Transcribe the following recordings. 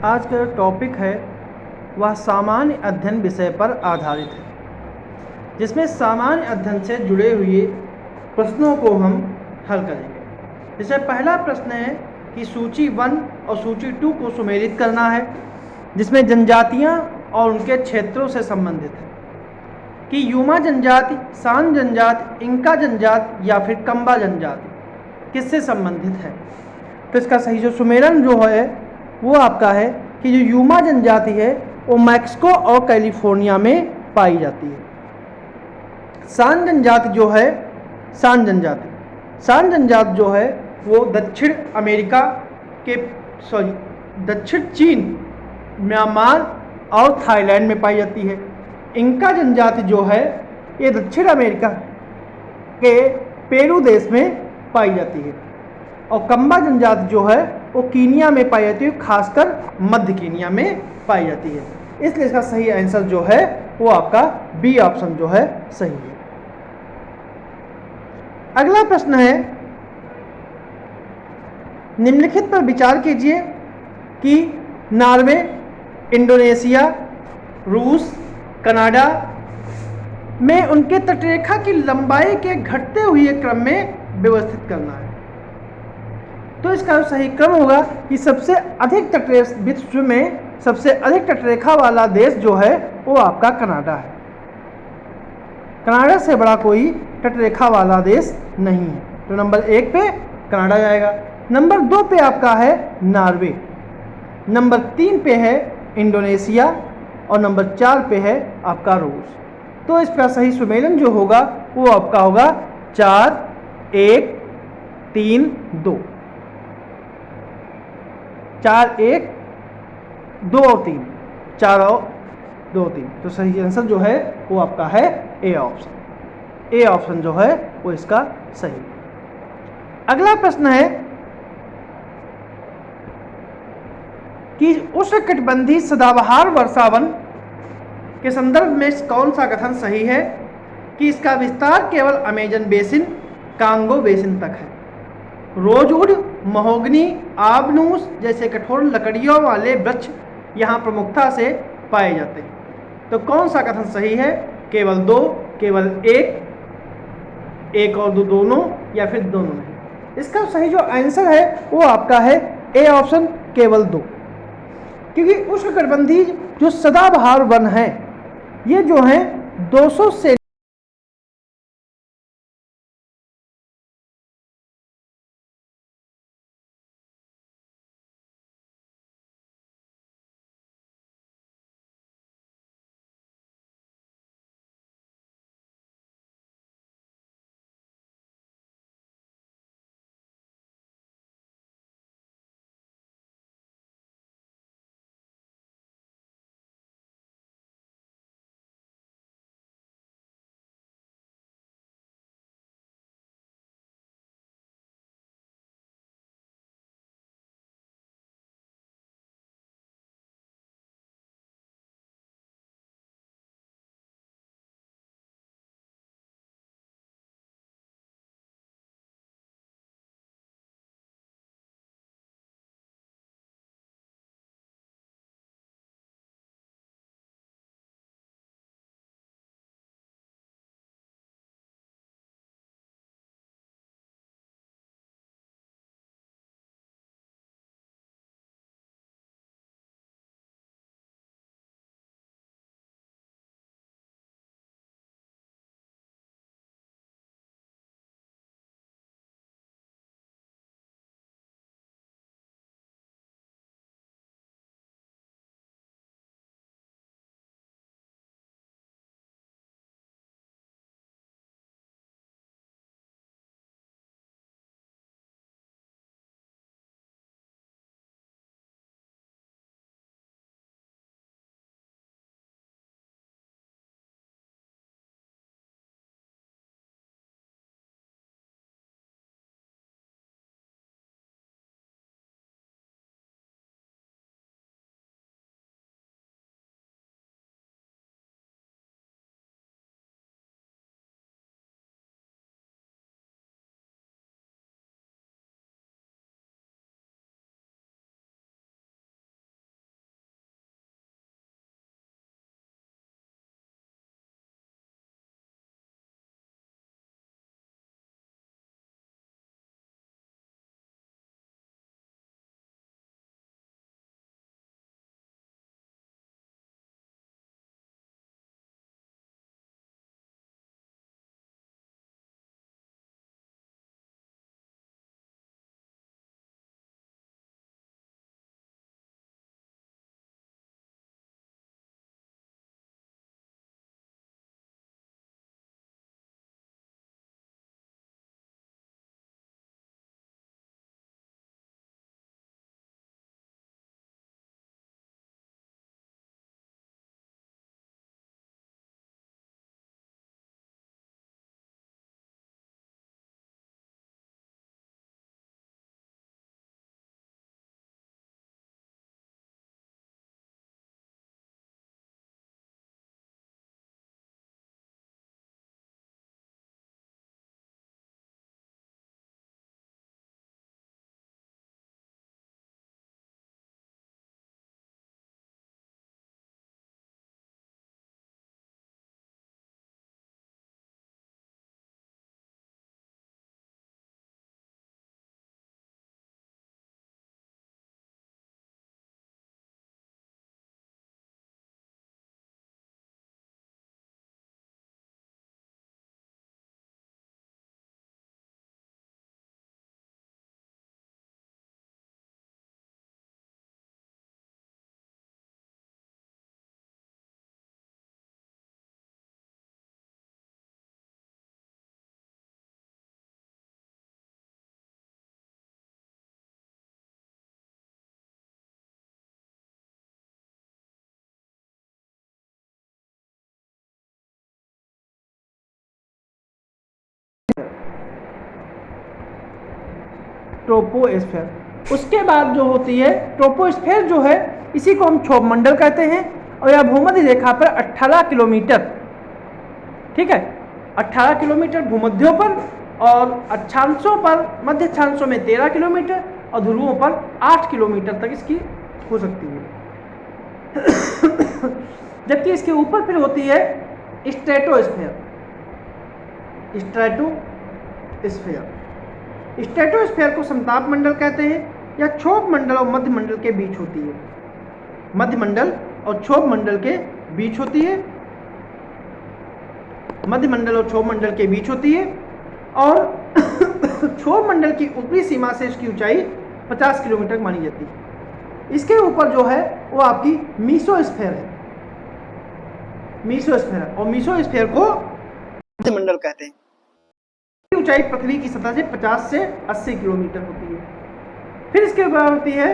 आज का जो टॉपिक है वह सामान्य अध्ययन विषय पर आधारित है, जिसमें सामान्य अध्ययन से जुड़े हुए प्रश्नों को हम हल करेंगे। जैसे पहला प्रश्न है कि सूची 1 और सूची 2 को सुमेलित करना है, जिसमें जनजातियां और उनके क्षेत्रों से संबंधित है कि यूमा जनजाति, सान जनजाति, इंका जनजाति या फिर कंबा जनजाति किससे संबंधित है। तो इसका सही जो सुमेलन जो है वो आपका है कि जो यूमा जनजाति है वो मैक्सिको और कैलिफोर्निया में पाई जाती है। सान जनजाति जो है, सान जनजाति जो है वो दक्षिण अमेरिका के दक्षिण चीन, म्यांमार और थाईलैंड में पाई जाती है। इंका जनजाति जो है ये दक्षिण अमेरिका के पेरू देश में पाई जाती है। और कंबा जनजाति जो है वो कीनिया में पाई जाती है, खासकर मध्य कीनिया में पाई जाती है। इसलिए इसका सही आंसर जो है वो आपका बी ऑप्शन जो है सही है। अगला प्रश्न है, निम्नलिखित पर विचार कीजिए कि नॉर्वे, इंडोनेशिया, रूस, कनाडा में उनके तटरेखा की लंबाई के घटते हुए क्रम में व्यवस्थित करना है। तो इसका सही क्रम होगा कि सबसे अधिक विश्व में सबसे अधिक तटरेखा वाला देश जो है वो आपका कनाडा है। कनाडा से बड़ा कोई तटरेखा वाला देश नहीं है। तो नंबर 1 पे कनाडा जाएगा। नंबर 2 पे आपका है नॉर्वे, नंबर 3 पे है इंडोनेशिया और नंबर 4 पे है आपका रूस। तो इसका सही सुमेलन जो होगा वो आपका होगा 4, 1, 3, 2। 4, 1, 2 और 3, 4 और 2, 3। तो सही आंसर जो है वो आपका है ए ऑप्शन। ए ऑप्शन जो है वो इसका सही। अगला प्रश्न है कि उष्णकटिबंधीय सदाबहार वर्षावन के संदर्भ में कौन सा कथन सही है कि इसका विस्तार केवल अमेजन बेसिन, कांगो बेसिन तक है। रोजवुड, महोगनी, आबनूस जैसे कठोर लकड़ियों वाले वृक्ष यहाँ प्रमुखता से पाए जाते हैं। तो कौन सा कथन सही है? केवल 2, केवल 1 और 2 दोनों, या फिर दोनों नहीं। इसका सही जो आंसर है वो आपका है ए ऑप्शन, केवल 2। क्योंकि उष्णकटिबंधीय जो सदाबहार वन है ये जो है 200 से ट्रोपोस्फेयर। उसके बाद जो होती है ट्रोपोस्फेयर जो है, इसी को हम क्षोभ मंडल कहते हैं, और यह भूमध्य रेखा पर 18 किलोमीटर, ठीक है, 18 किलोमीटर भूमध्यों पर, और अक्षांशों पर, मध्य अक्षांशों में 13 किलोमीटर और ध्रुवों पर 8 किलोमीटर तक इसकी हो सकती है। जबकि इसके ऊपर फिर होती है स्ट्रेटोस्फेयर। स्ट्रेटोस्फेयर को समताप मंडल कहते हैं, या क्षोभ मंडल और मध्य मंडल के बीच होती है। मध्य मंडल और क्षोभ मंडल के बीच होती है, मध्य मंडल और क्षोभ मंडल के बीच होती है। और क्षोभ मंडल की ऊपरी सीमा से इसकी ऊंचाई 50 किलोमीटर मानी जाती है। इसके ऊपर जो है वो आपकी मीसोस्फेयर है, और मीसोस्फेयर को मध्य मंडल कहते हैं। ऊंचाई पृथ्वी की सतह से 50 से 80 किलोमीटर होती है। फिर इसके बाद होती है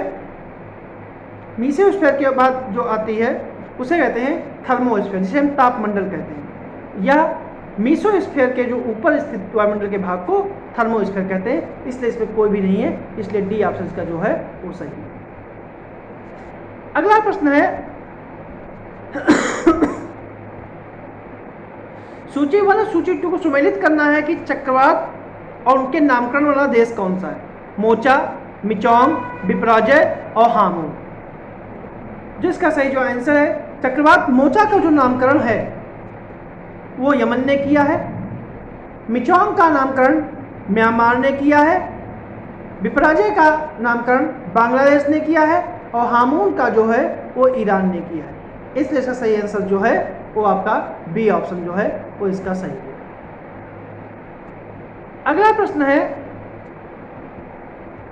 मीसोस्फेयर के बाद जो आती है उसे कहते हैं थर्मोस्फेयर, जिसे हम तापमंडल कहते हैं, या मीसोस्फेयर के जो ऊपर स्थित वायुमंडल के भाग को थर्मोस्फेयर कहते हैं। इसलिए इसमें कोई भी नहीं है, इसलिए डी ऑप्शन का जो है वो सही है। अगला प्रश्न है सूची 1 और सूची 2 को सुमेलित करना है कि चक्रवात और उनके नामकरण वाला देश कौन सा है। मोचा, मिचोंग, विपराजय और हामोन। जिसका सही जो आंसर है, चक्रवात मोचा का जो नामकरण है वो यमन ने किया है, मिचोंग का नामकरण म्यांमार ने किया है, विपराजय का नामकरण बांग्लादेश ने किया है, और हामून का जो है वो ईरान ने किया है। इसलिए इसका सही आंसर जो है वो आपका बी ऑप्शन जो है वो इसका सही है। अगला प्रश्न है,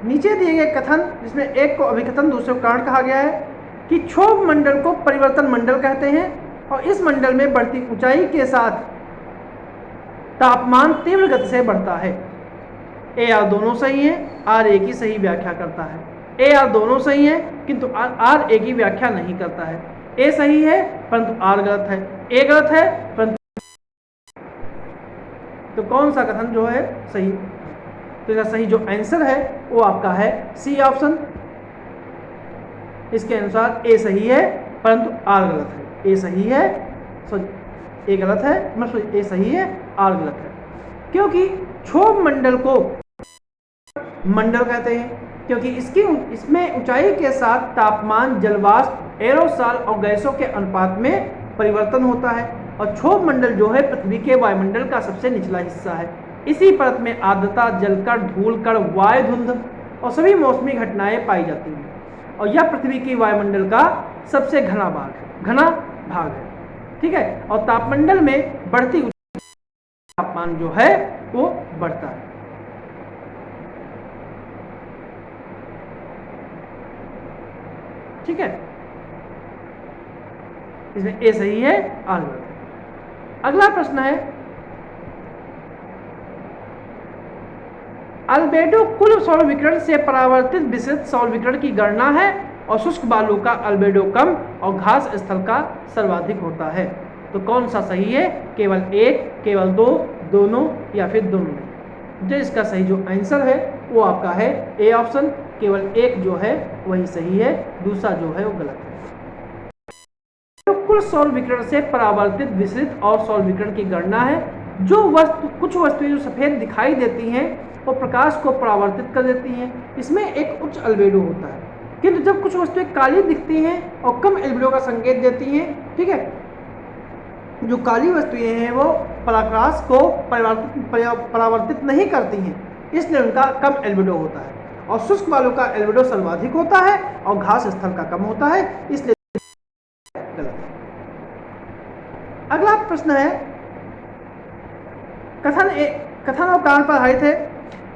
नीचे दिए गए कथन, जिसमें एक को अभिकथन दूसरे को कारण कहा गया है, कि क्षोभ मंडल को परिवर्तन मंडल कहते हैं, और इस मंडल में बढ़ती ऊंचाई के साथ तापमान तीव्र गति से बढ़ता है। ए आर दोनों सही हैं, आर ए की सही व्याख्या करता है। ए आर दोनों सही हैं, किंतु आर ए की व्याख्या नहीं करता है। ए सही है परंतु आर गलत है, ए गलत है परंतु, तो कौन सा कथन जो है सही? तो इसका सही जो आंसर है वो आपका है सी ऑप्शन। इसके अनुसार ए सही है परंतु आर गलत है। ए सही है, सॉरी ए गलत है, मतलब ए सही है आर गलत है। क्योंकि क्षोभ मंडल को मंडल कहते हैं क्योंकि इसमें ऊंचाई के साथ तापमान, जलवाष्प, एरोसॉल और गैसों के अनुपात में परिवर्तन होता है, और क्षोभ मंडल जो है पृथ्वी के वायुमंडल का सबसे निचला हिस्सा है। इसी परत में आर्द्रता, जलकण, धूलकण, वायु धुंध और सभी मौसमी घटनाएं पाई जाती हैं, और यह पृथ्वी की वायुमंडल का सबसे घना भाग है, ठीक है। और तापमंडल में बढ़ती तापमान जो है वो बढ़ता है। ठीक है, इसमें ए सही है, आर गलत है। अगला प्रश्न है, अल्बेडो कुल सौर विकिरण से परावर्तित विसरित सौर विकिरण की गणना है, और शुष्क बालू का अल्बेडो कम और घास स्थल का सर्वाधिक होता है। तो कौन सा सही है? केवल एक, केवल दो, दोनों, या फिर दोनों नहीं। जो इसका सही जो आंसर है वो आपका है ए ऑप्शन। केवल एक जो है वही सही है, दूसरा जो है वो गलत है। कुल सौर विकिरण से परावर्तित विसरित और सौर विकिरण की गणना है। कुछ वस्तुएं जो सफेद दिखाई देती हैं वो प्रकाश को परावर्तित कर देती हैं, इसमें एक उच्च अल्बेडो होता है। किंतु जब कुछ वस्तुएं काली दिखती हैं और कम अल्बेडो का संकेत देती हैं, ठीक है, जो काली वस्तुएं हैं वो प्रकाश को परावर्तित नहीं करती हैं, इसलिए उनका कम अल्बेडो होता है। और शुष्क बालू का अल्बेडो सर्वाधिक होता है और घास स्थल का कम होता है, इसलिए गलत है। अगला प्रश्न है, कथन और कारण पर आधारित है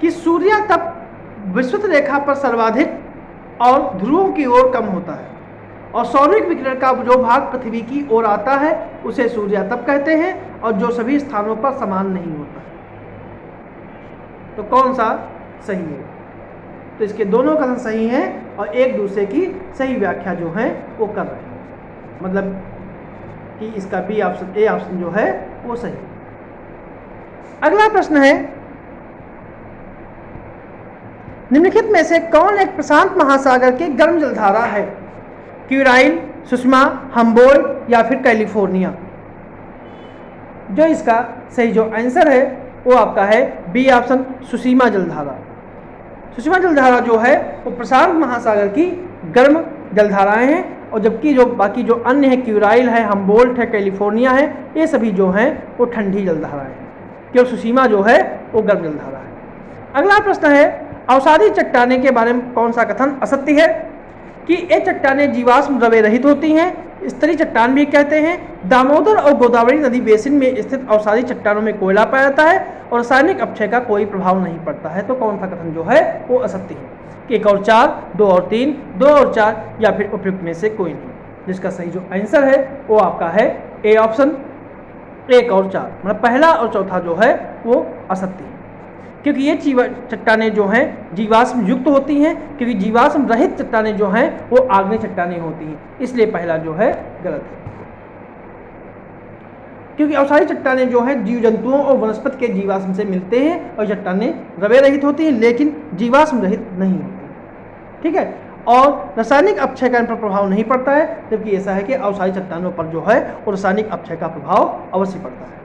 कि सूर्य तप विषुवत रेखा पर सर्वाधिक और ध्रुवों की ओर कम होता है, और सौरिक विकिरण का जो भाग पृथ्वी की ओर आता है उसे सूर्य तप कहते हैं, और जो सभी स्थानों पर समान नहीं होता। तो कौन सा सही है? तो इसके दोनों कथन सही हैं और एक दूसरे की सही व्याख्या जो है वो कर रहे हैं, मतलब कि इसका बी ऑप्शन, ए ऑप्शन जो है वो सही है। अगला प्रश्न है, निम्नलिखित में से कौन एक प्रशांत महासागर की गर्म जलधारा है? क्यूराइल, सुषमा, हम्बोल्ट या फिर कैलिफोर्निया? जो इसका सही जो आंसर है वो आपका है बी ऑप्शन, सुषमा जलधारा। सुषमा जलधारा जो है वो प्रशांत महासागर की गर्म जलधाराएं हैं, और जबकि जो बाकी जो अन्य है, क्यूराइल है, हम्बोल्ट है, कैलिफोर्निया है, ये सभी जो हैं वो ठंडी जलधाराएं हैं। केवल सुषमा जो है वो गर्म जलधारा है। अगला प्रश्न है, अवसादी चट्टाने के बारे में कौन सा कथन असत्य है? कि ये चट्टानें जीवाश्म द्रव्य रहित होती हैं, स्तरीय चट्टान भी कहते हैं। दामोदर और गोदावरी नदी बेसिन में स्थित अवसादी चट्टानों में कोयला पाया जाता है और रासायनिक अपक्षय का कोई प्रभाव नहीं पड़ता है। तो कौन सा कथन जो है वो असत्य है? कि 1 और 4, 2 और 3, 2 और 4 या फिर उपयुक्त में से कोई नहीं। जिसका सही जो आंसर है वो आपका है ए ऑप्शन, 1 और 4, मतलब पहला और चौथा जो है वो असत्य है, क्योंकि ये चट्टानें जो हैं जीवाश्म युक्त होती हैं, क्योंकि जीवाश्म रहित चट्टानें जो हैं वो आग्नेय चट्टानें होती हैं, इसलिए पहला जो है गलत है। क्योंकि अवसादी चट्टानें जो हैं जीव जंतुओं और वनस्पति के जीवाश्म से मिलते हैं, और चट्टानें द्रव्य रहित होती हैं लेकिन जीवाश्म रहित नहीं होती। ठीक है, और रासायनिक अपक्षय का इन पर प्रभाव नहीं पड़ता है, जबकि ऐसा है कि अवसादी चट्टानों पर जो है वो रासायनिक अपक्षय का प्रभाव अवश्य पड़ता है।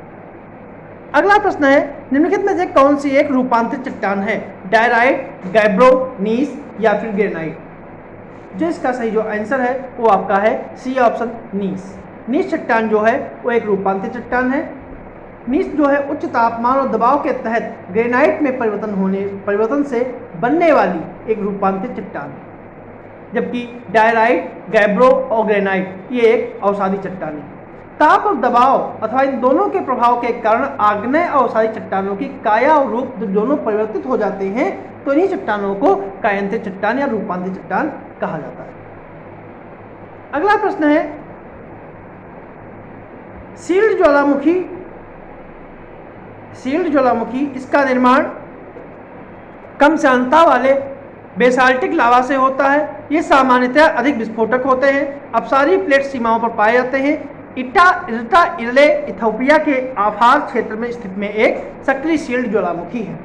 अगला प्रश्न है, निम्नलिखित में से कौन सी एक रूपांतरित चट्टान है? डायराइट, गैब्रो, नीस या फिर ग्रेनाइट? जो इसका सही जो आंसर है वो आपका है सी ऑप्शन, नीस। नीस चट्टान जो है वो एक रूपांतरित चट्टान है। नीस जो है उच्च तापमान और दबाव के तहत ग्रेनाइट में परिवर्तन से बनने वाली एक रूपांतरित चट्टान है, जबकि डायराइट, गैब्रो और ग्रेनाइट ये एक अवसादी चट्टान है। ताप और दबाव अथवा इन दोनों के प्रभाव के कारण आग्नेय और अवसादी चट्टानों की काया और रूप दोनों परिवर्तित हो जाते हैं, तो इन्हीं चट्टानों को कायांतरित चट्टान या रूपांतरित चट्टान कहा जाता है। अगला प्रश्न है, शील्ड ज्वालामुखी इसका निर्माण कम श्यानता वाले बेसाल्टिक लावा से होता है। ये सामान्यतः अधिक विस्फोटक होते हैं, अपसारी प्लेट सीमाओं पर पाए जाते हैं। इर्ता इरले इथोपिया के आफार क्षेत्र में स्थित में एक सक्रिय शील्ड ज्वालामुखी है।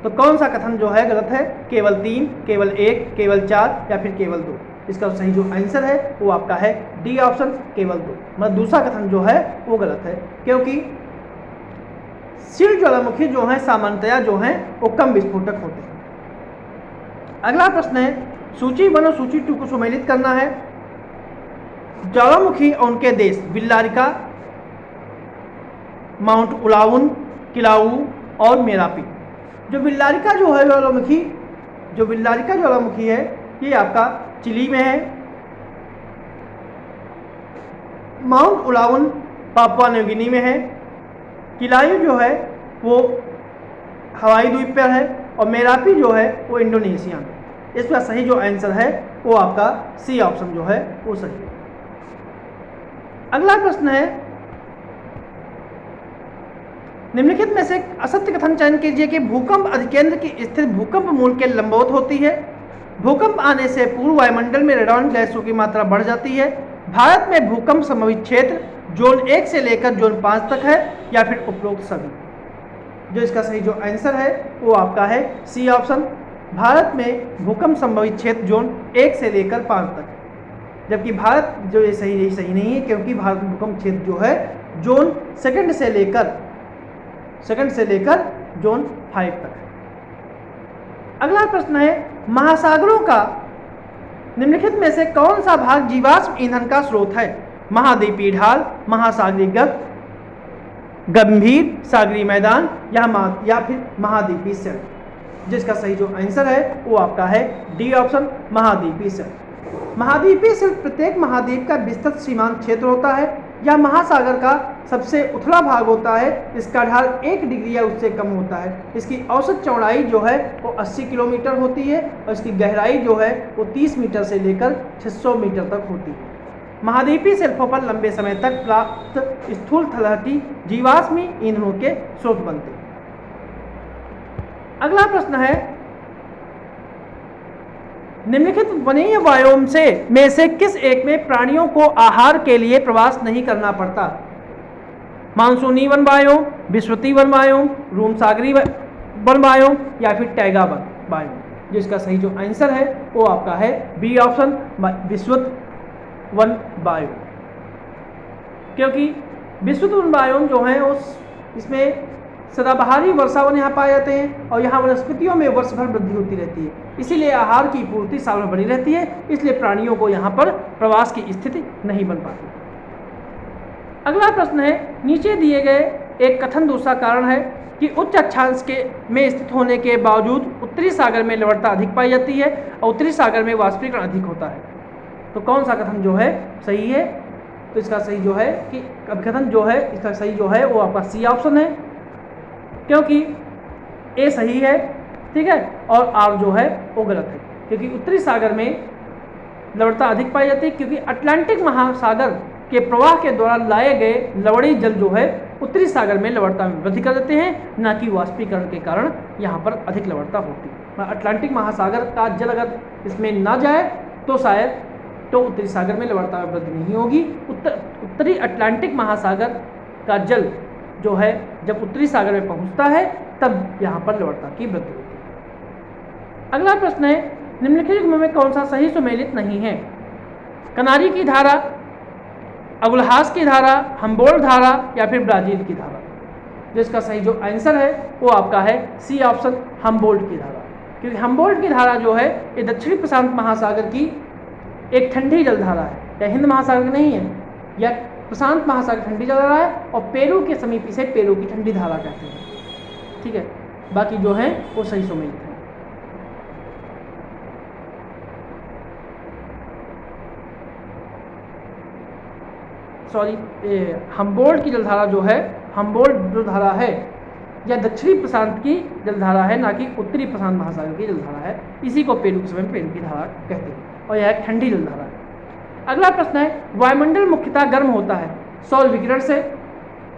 तो कौन सा कथन जो है गलत है? केवल 3, केवल 1, केवल 4 या फिर केवल 2? इसका सही जो आंसर है वो आपका है डी ऑप्शन, केवल 2। मतलब दूसरा कथन जो है वो गलत है, क्योंकि शील्ड ज्वालामुखी जो है सामान्यतया जो है वो कम विस्फोटक होते हैं। अगला प्रश्न है, सूची 1 और सूची 2 को सम्मिलित करना है। ज्वालामुखी और उनके देश विल्लारिका, माउंट उलाउन, किलाऊ और मेरापी। जो विल्लारिका ज्वालामुखी है ये आपका चिली में है। माउंट उलाउन पापुआ न्यू गिनी में है। किलायू जो है वो हवाई द्वीप पर है, और मेरापी जो है वो इंडोनेशिया में। इसका सही जो आंसर है वो आपका सी ऑप्शन जो है वो सही है। अगला प्रश्न है, निम्नलिखित में से असत्य कथन चयन कीजिए कि भूकंप अधिकेंद्र की स्थिति भूकंप मूल के लंबवत होती है। भूकंप आने से पूर्व वायुमंडल में रेडॉन गैसों की मात्रा बढ़ जाती है। भारत में भूकंप संभावित क्षेत्र जोन 1 से लेकर जोन 5 तक है, या फिर उपरोक्त सभी? जो इसका सही जो आंसर है वो आपका है सी ऑप्शन, भारत में भूकंप संभावित क्षेत्र जोन 1 से लेकर 5 तक है। जबकि भारत जो ये सही नहीं है, क्योंकि भारत में भूकंप क्षेत्र जो है जोन सेकंड से लेकर जोन 5 तक है। अगला प्रश्न है, महासागरों का निम्नलिखित में से कौन सा भाग जीवाश्म ईंधन का स्रोत है? महाद्वीपीय ढाल, महासागरीय गंभीर सागरीय मैदान या फिर महाद्वीपीय शेल्फ? जिसका सही जो आंसर है वो आपका है डी ऑप्शन, महाद्वीपीय शेल्फ। महाद्वीपीय शेल्फ प्रत्येक महाद्वीप का विस्तृत सीमांत क्षेत्र होता है। यह महासागर का सबसे उथला भाग होता है। इसका ढाल 1 डिग्री या उससे कम होता है। इसकी औसत चौड़ाई जो है वो 80 किलोमीटर होती है, और इसकी गहराई जो है वो 30 मीटर से लेकर 600 मीटर तक होती है। महाद्वीपीय शेल्फों पर लंबे समय तक प्राप्त स्थूल तलहटी जीवाश्मी ईंधनों के स्रोत बनते हैं। अगला प्रश्न है, निम्नलिखित वनीय बायोम में से किस एक में प्राणियों को आहार के लिए प्रवास नहीं करना पड़ता? मानसूनी वन बायोम, विषुवतीय वन बायोम, रूम सागरी वन बायोम या फिर टैगा वन? बायोम, जिसका सही जो आंसर है वो आपका है बी ऑप्शन, विषुवत वन बायोम। क्योंकि विषुवत वन बायोम जो है उस इसमें सदाबहारी वर्षावन यहाँ पाए जाते हैं और यहाँ वनस्पतियों में वर्ष भर वृद्धि होती रहती है, इसीलिए आहार की पूर्ति साल भर बनी रहती है, इसलिए प्राणियों को यहाँ पर प्रवास की स्थिति नहीं बन पाती। अगला प्रश्न है, नीचे दिए गए एक कथन दूसरा कारण है कि उच्च अक्षांश के में स्थित होने के बावजूद उत्तरी सागर में लवणता अधिक पाई जाती है और उत्तरी सागर में वाष्पीकरण अधिक होता है। तो कौन सा कथन जो है सही है? तो इसका सही जो है कि कथन जो है इसका सही जो है वो आपका सी ऑप्शन है, क्योंकि ए सही है, ठीक है, और आर जो है वो गलत है, क्योंकि उत्तरी सागर में लवणता अधिक पाई जाती है, क्योंकि अटलांटिक महासागर के प्रवाह के द्वारा लाए गए लवणीय जल जो है उत्तरी सागर में लवणता में वृद्धि कर देते हैं, न कि वाष्पीकरण के कारण यहाँ पर अधिक लवणता होती है। अटलांटिक महासागर का जल अगर इसमें ना जाए तो शायद तो उत्तरी सागर में लवणता में वृद्धि नहीं होगी। उत्तरी अटलांटिक महासागर का जल जो है जब उत्तरी सागर में पहुंचता है तब यहाँ पर लवणता की वृद्धि होती है। अगला प्रश्न है, निम्नलिखित युग्म में कौन सा सही सुमेलित नहीं है? कनारी की धारा, अगुलहास की धारा, हम्बोल्ट धारा या फिर ब्राजील की धारा? जिसका सही जो आंसर है वो आपका है सी ऑप्शन, हम्बोल्ट की धारा। क्योंकि हम्बोल्ट की धारा जो है ये दक्षिणी प्रशांत महासागर की एक ठंडी जलधारा है, या हिंद महासागर नहीं है, या प्रशांत महासागर ठंडी जलधारा है, और पेरू के समीप इसे पेरू की ठंडी धारा कहते हैं, ठीक है। बाकी जो है वो सही सुमेलित है। सॉरी, हम्बोल्ट की जलधारा जो है, हम्बोल्ट जो धारा है यह दक्षिणी प्रशांत की जलधारा है, ना कि उत्तरी प्रशांत महासागर की जलधारा है। इसी को पेरू के समय पेरू की धारा कहते हैं और यह एक ठंडी जलधारा है। अगला प्रश्न है, वायुमंडल मुख्यतः गर्म होता है सौर विकिरण से,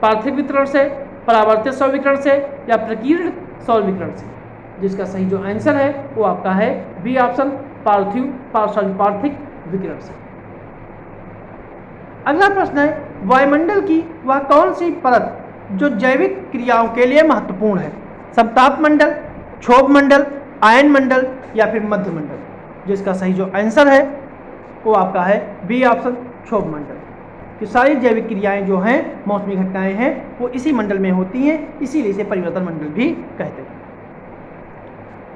पार्थिव विकिरण से, परावर्तित सौर विकिरण से या प्रकीर्ण सौर विकिरण से? जिसका सही जो आंसर है वो आपका है बी ऑप्शन, पार्थिव विकिरण से। अगला प्रश्न है, वायुमंडल की वह कौन सी परत जो जैविक क्रियाओं के लिए महत्वपूर्ण है? समताप मंडल, क्षोभ मंडल, आयन मंडल या फिर मध्य मंडल? जिसका सही जो आंसर है वो आपका है बी ऑप्शन, क्षोभ मंडल। कि सारी जैविक क्रियाएं जो हैं, मौसमी घटनाएं हैं, वो इसी मंडल में होती हैं, इसीलिए इसे परिवर्तन मंडल भी कहते हैं।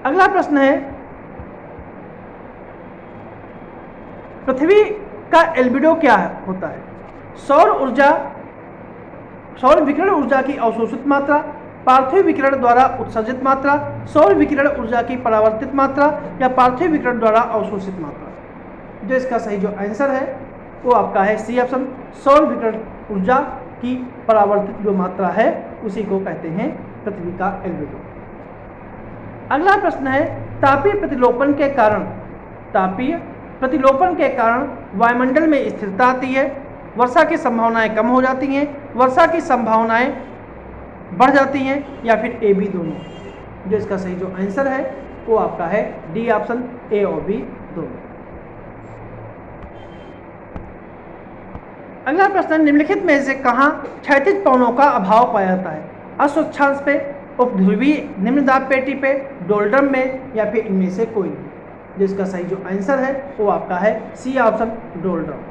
अगला प्रश्न है, पृथ्वी का एल्बिडो क्या होता है? सौर विकिरण ऊर्जा की अवशोषित मात्रा, पार्थिव विकिरण द्वारा उत्सर्जित मात्रा, सौर विकिरण ऊर्जा की परावर्तित मात्रा या पार्थिव विकिरण द्वारा अवशोषित मात्रा? जो इसका सही जो आंसर है वो आपका है सी ऑप्शन, सौर विकिरण ऊर्जा की परावर्तित जो मात्रा है उसी को कहते हैं पृथ्वी का एल्बिडो। अगला प्रश्न है, तापीय प्रतिलोपन के कारण वायुमंडल में स्थिरता आती है, वर्षा की संभावनाएं कम हो जाती हैं, वर्षा की संभावनाएं बढ़ जाती हैं या फिर ए बी दोनों? जो इसका सही जो आंसर है वो आपका है डी ऑप्शन, ए और बी दोनों। अगला प्रश्न, निम्नलिखित में से कहाँ क्षैतिज पवनों का अभाव पाया जाता है? अस्वच्छांश पे, उपध्रुवीय निम्न दाब पेटी पे, डोलड्रम में या फिर इनमें से कोई नहीं? जिसका सही जो आंसर है वो आपका है सी ऑप्शन, डोलड्रम।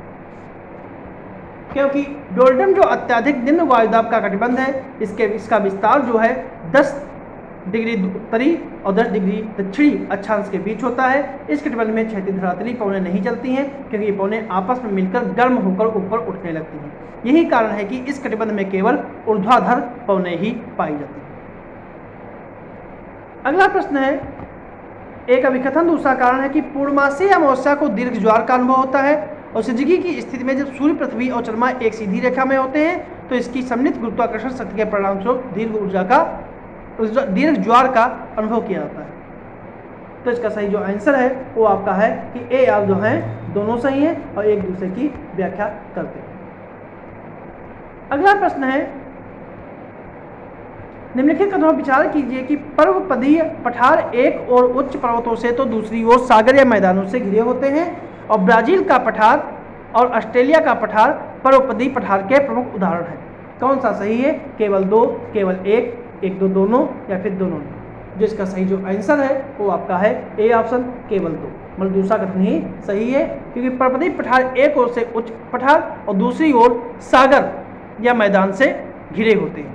क्योंकि डोलड्रम जो अत्यधिक निम्न वायुदाब का कटिबंध है, इसका विस्तार जो है 10 डिग्री उत्तरी और 10 डिग्री दक्षिणी अक्षांश के बीच होता है। इस कटिबंध में क्षैतिज धरातली पवनें नहीं चलती हैं, क्योंकि ये पवनें आपस में मिलकर गर्म होकर ऊपर उठने लगती हैं। यही कारण है कि इस कटिबंध में केवल ऊर्ध्वाधर पवनें ही पाई जाती हैं। अगला प्रश्न है, एक अभिकथन दूसरा कारण है कि पूर्णमासी अमावस्या को दीर्घ ज्वार का अनुभव होता है और सिजगी की स्थिति में जब सूर्य, पृथ्वी और चंद्रमा एक सीधी रेखा में होते हैं तो इसकी सम्मिलित गुरुत्वाकर्षण शक्ति के परिणामस्वरूप दीर्घ ज्वार का अनुभव किया जाता है। तो इसका सही जो आंसर है वो आपका है कि ए और जो हैं दोनों सही हैं और एक दूसरे की व्याख्या करते हैं। अगला प्रश्न है, निम्नलिखित कथनों पर विचार कीजिए कि पर्वतपदीय पठार एक और उच्च पर्वतों से तो दूसरी ओर सागर या मैदानों से घिरे होते हैं और ब्राजील का पठार और ऑस्ट्रेलिया का पठार पर्वतपदीय पठार के प्रमुख उदाहरण हैं। कौन सा सही है? केवल दो, केवल एक, एक दो दोनों या फिर दोनों नहीं? जिसका सही जो आंसर है वो आपका है ए ऑप्शन, केवल 2। मतलब दूसरा कथन ही सही है, क्योंकि पर्वतीय पठार एक ओर से उच्च पठार और दूसरी ओर सागर या मैदान से घिरे होते हैं।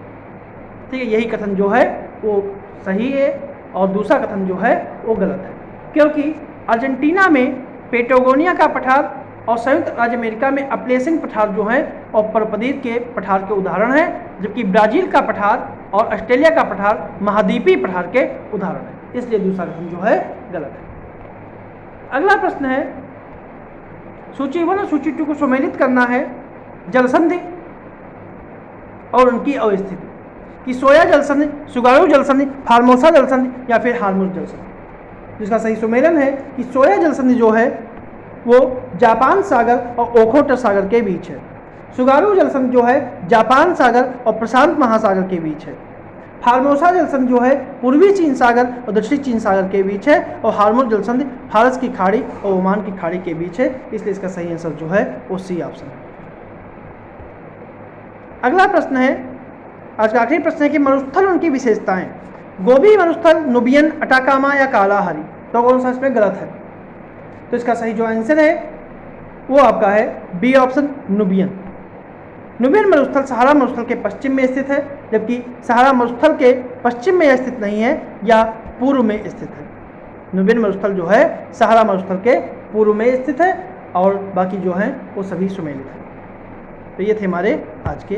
ठीक है, यही कथन जो है वो सही है और दूसरा कथन जो है वो गलत है, क्योंकि अर्जेंटीना में पेटागोनिया का पठार और संयुक्त राज्य अमेरिका में अपलेसियन पठार जो हैं और पर्वतीय के पठार के उदाहरण हैं, जबकि ब्राजील का पठार और ऑस्ट्रेलिया का पठार महाद्वीपीय पठार के उदाहरण हैं। इसलिए दूसरा कथन जो है गलत है। अगला प्रश्न है, सूची 1 और सूची 2 को सम्मिलित करना है जलसंधि और उनकी अवस्थिति कि सोया जलसंधि, सुगारू जलसंधि, फार्मोसा जलसंधि या फिर हार्मुज जलसंधि। जिसका सही सुमेलन है कि सोया जलसंधि जो है वो जापान सागर और ओखोटा सागर के बीच है। सुगारू जलसंधि जो है जापान सागर और प्रशांत महासागर के बीच है। फार्मोसा जलसंधि जो है पूर्वी चीन सागर और दक्षिणी चीन सागर के बीच है। और हार्मुज जलसंधि फारस की खाड़ी और ओमान की खाड़ी के बीच है। इसलिए इसका सही आंसर जो है वो सी ऑप्शन है। अगला प्रश्न है, आज का आखिरी प्रश्न है कि मरुस्थल उनकी विशेषताएं। गोबी मरुस्थल, नुबियन, अटाकामा या कालाहारी, तो कौन सा इसमें गलत है? तो इसका सही जो आंसर है वो आपका है बी ऑप्शन, नुबियन। नुबियन मरुस्थल सहारा मरुस्थल के पश्चिम में स्थित है, जबकि सहारा मरुस्थल के पश्चिम में स्थित नहीं है या पूर्व में स्थित है। नुबियन मरुस्थल जो है सहारा मरुस्थल के पूर्व में स्थित है और बाकी जो हैं वो सभी सुमेलित हैं। तो ये थे हमारे आज के